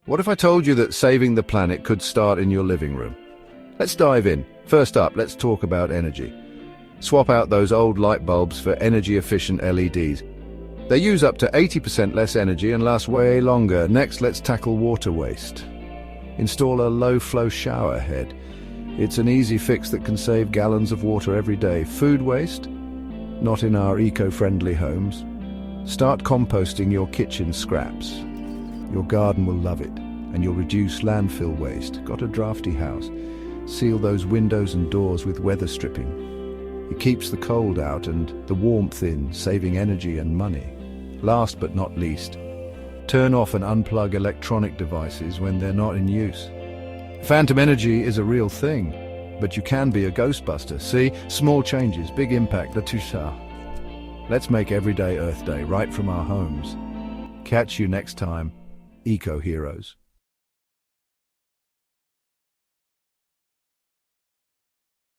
What if I told you that saving the planet could start in your living room? Let's dive in. First up, let's talk about energy. Swap out those old light bulbs for energy-efficient LEDs. They use up to 80% less energy and last way longer. Next, let's tackle water waste. Install a low-flow shower head. It's an easy fix that can save gallons of water every day. Food waste? Not in our eco-friendly homes. Start composting your kitchen scraps. Your garden will love it, and you'll reduce landfill waste. Got a drafty house? Seal those windows and doors with weather stripping. It keeps the cold out and the warmth in, saving energy and money. Last but not least, turn off and unplug electronic devices when they're not in use. Phantom energy is a real thing, but you can be a ghostbuster. See? Small changes, big impact. Let's make everyday Earth Day right from our homes. Catch you next time, Eco Heroes.